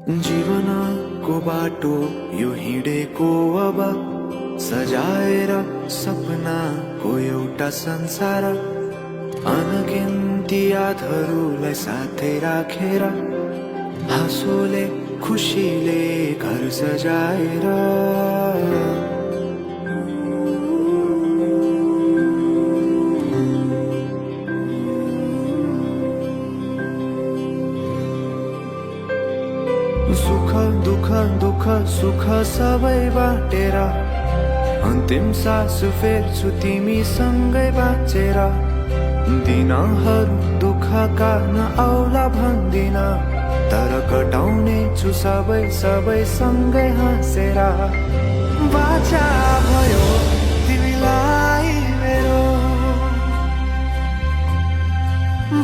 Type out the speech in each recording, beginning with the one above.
जीवनको बाटो यो हिँडेको अब सजाएर सपनाको एउटा संसार अनगिन्ती यादहरूलाई साथै राखेर हाँसोले खुसीले घर सजाएर सुख दुःख दुःख सुख सबै बाटेर अन्तिम सास फेर्छु तिमीसँगै बाँचेर दिनहरू दुःखका नआउला भन्दिन तर कटाउने छु सबै सबै सँगै हाँसेर बाचा भयो तिमीलाई मेरो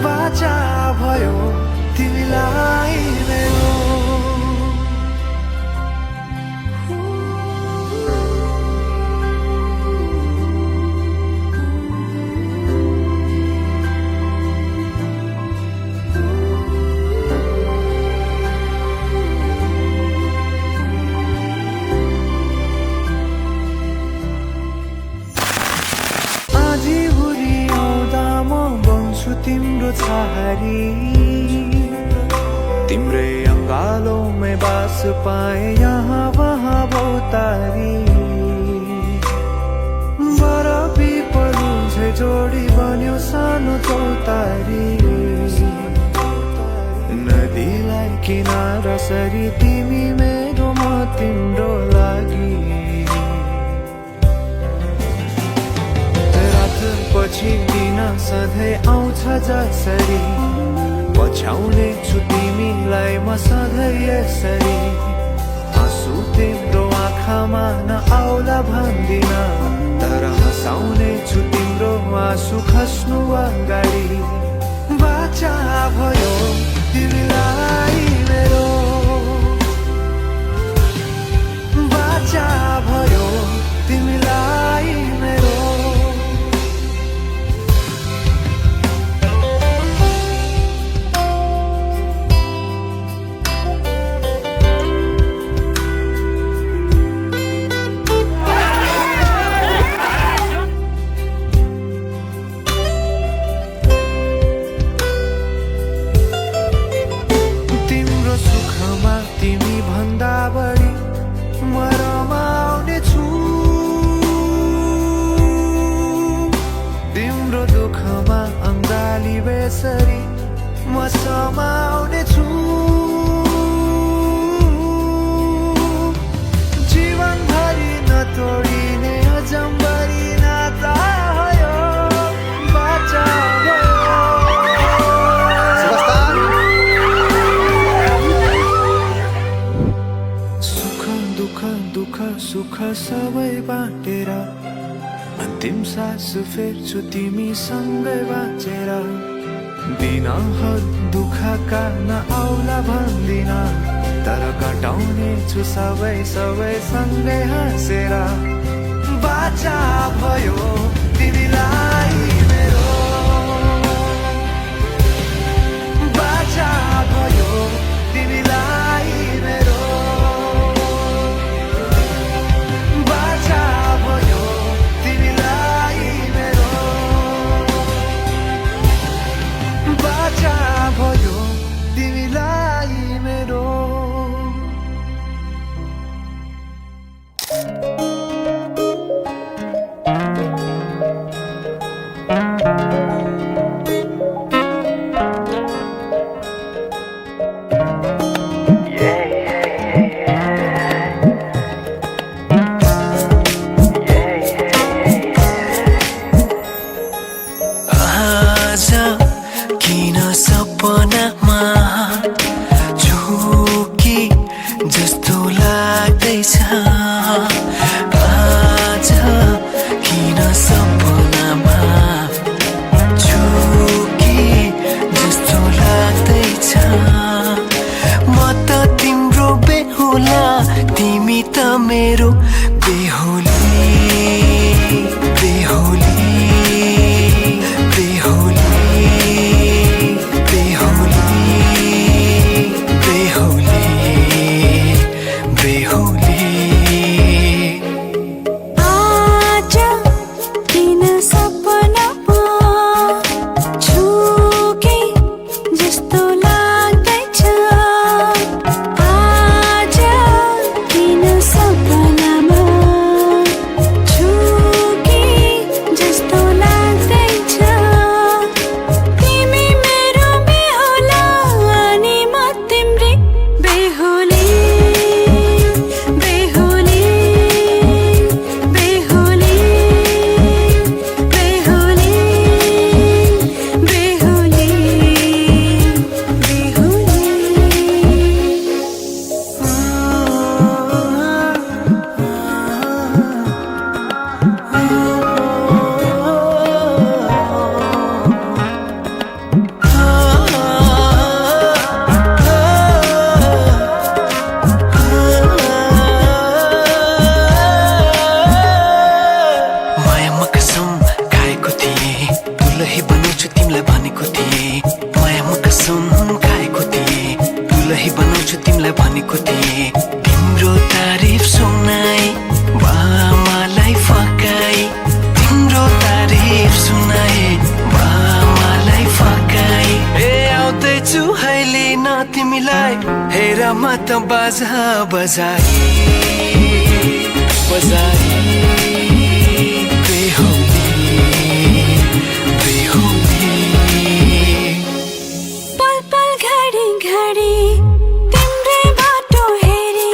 बाचा भयो तिमीलाई मेरो तिम्रो छहारी तिम्रै अङ्गालोमै बास पाए यहाँ वहाँ बहुतारी बर पिपलु झै जोडी बन्यो सानो चौतारी नदीलाई किनारा सरी तिमी मेरो म तिम्रो लागि पछि दिन सधैँ आउँछ जसरी पछ्याउने छु तिमीलाई म सधैँ यसरी आँसु तिम्रो आँखामा नआउला भन्दिन तर हँसाउने छु तिम्रो आँसु खस्नु अगाडि बाचा भयो तिमीलाई मेरो बाचा भयो तिमीलाई मेरो तिमी भन्दा बढी म रमाउने छु तिम्रो दुःखमा अङ्गाली बेसरी म समाउने छु जीवनभरि नतोडिने अजम्बरी नाता भयो बाचा दुःख सुख सबै बाटेर अन्तिम सास फेर्छु तिमीसँगै बाँचेर दिनहरू दुःखका नआउला भन्दिन तर कटाउने छु सबै सबै सँगै हाँसेर बाचा भयो तिमीलाई मेरो बाचा भयो तिमीलाई मेरो भयो तिमीलाई मेरो किन सपनामा झुकी जस्तो लाग्दैछ आज किन सपनामा झुकी जस्तो लाग्दैछ म त तिम्रो बेहुला तिमी त मेरो बेहुली बेहुली बेहुली बेहुली बेहुली बेहुली बेहुली बेहुली बेहुली मायामा कसम खाएको थिएँ दुलही बनाउँछु तिमीलाई भनेको थिएँ मायामा कसम खाएको थिएँ दुलही बनाउँछु तिमीलाई भनेको थिएँ तिम्रो तारिफ सुनाई बामालाई फकाई तिम्रो तारिफ सुनाई बामालाई फकाई ए आउँदैछु अहिले न तिमीलाई हेर म त बाजा बजाई बजाई पल पल घडी घडी तिम्रै बाटो हेरी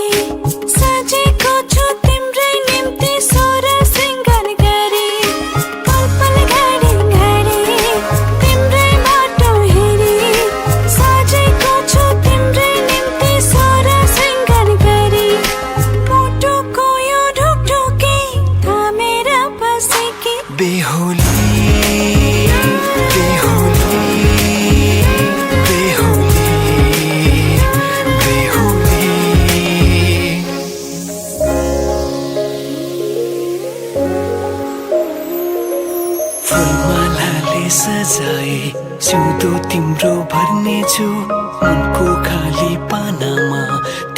सजेको छु तिम्रै निम्ति सोर सिंगार गरी पल पल घडी घडी तिम्रै बाटो हेरी सजेको छु तिम्रै निम्ति सोर सिंगार गरी मुटुको यो ढुकढुकी थामेर बसेकी बेहुली बेहुली बेहुली बेहुली फुलमालाले सजाए सिउँदो तिम्रो भर्नेछु मनको खाली पानामा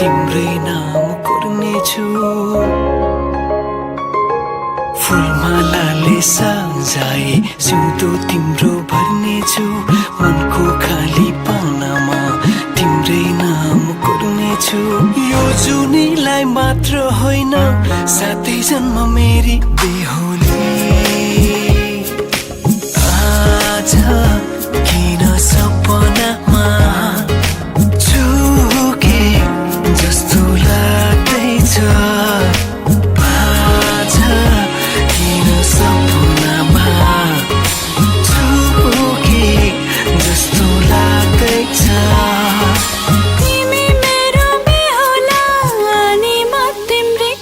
तिम्रै नाम कोर्नेछु फुलमालाले सजाए सिउँदो तिम्रो भर्नेछु मनको खाली पानामा तिम्रै नाम कोर्नेछु यो जुनीलाई मात्र होइन सातै जन्म मेरी बेहुली आज किन सपनामा चुके जस्तो लाग्दैछ आज किन सपनामा चुके जस्तो लाग्दैछ तिमी मेरो बेहुला अनि म तिम्रै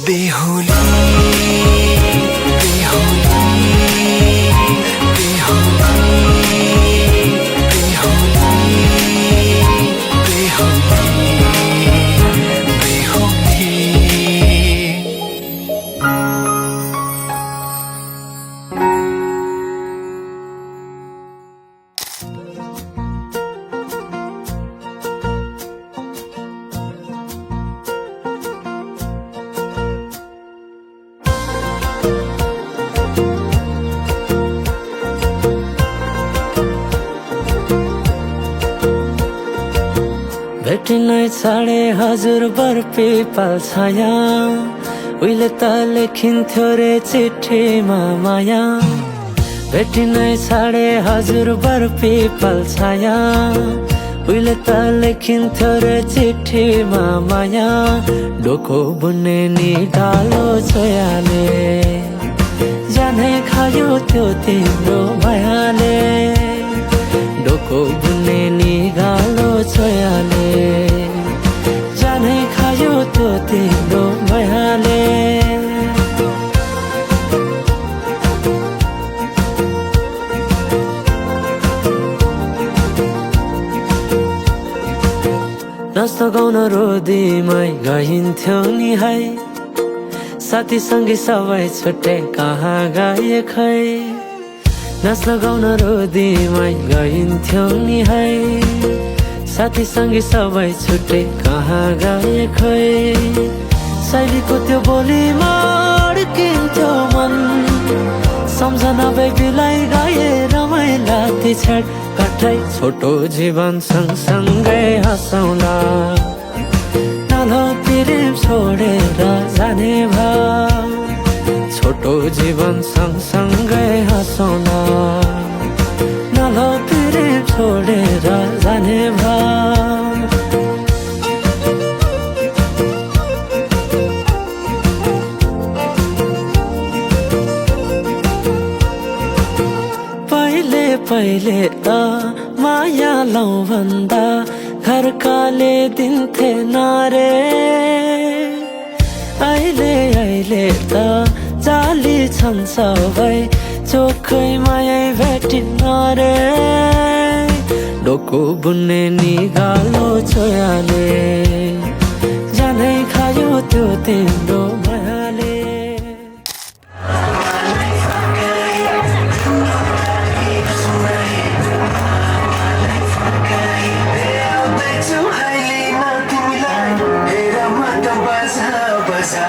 बेहुली बेहुली भेटिनै छाडे हजुर बर पिपल छाया उहिले त लेखिन्थ्यो रे चिठीमा माया भेटिनै छाडे हजुर बर पिपल छाया उहिले त लेखिन्थ्यो रे चिठीमा माया डोको बुन्ने नि डालो छोयाले जाने खायो त्यो तिम्रो मायाले डोको बुन्ने नि गालो छोयाले जाने खायो त्यो तिम्रो मायाले नाच्न गाउन रोदीमै गइन्थ्यो नि है साथी सँगै सबै छुट्टै कहाँ गए खै नाच्न गाउन रोदीमै गइन्थ्यो नि है साथी सँगै सबै छुट्टै कहाँ गए खै शैलीको त्यो बोलीमा अड्किन्थ्यो मन सम्झना बेबीलाई गाए रमाइला ती छेड कठै छोटो जीवन सँगसँगै हँसौँला नालो प्रेम छोडेर जाने भाव छोटो जीवन सँगसँगै हँसौँला नालो प्रेम छोडेर जाने भाव सबैले त माया लौ भन्दा घरकाले दिन्थे नारे अहिले त जाली छन् सबै चोखै माया भेटिन्न रे डोको बुन्ने निगालो छोयाले जानै खायो त्यो तिम्रो मायाले देख्छु अहिले न तिमीलाई हेर म त बजा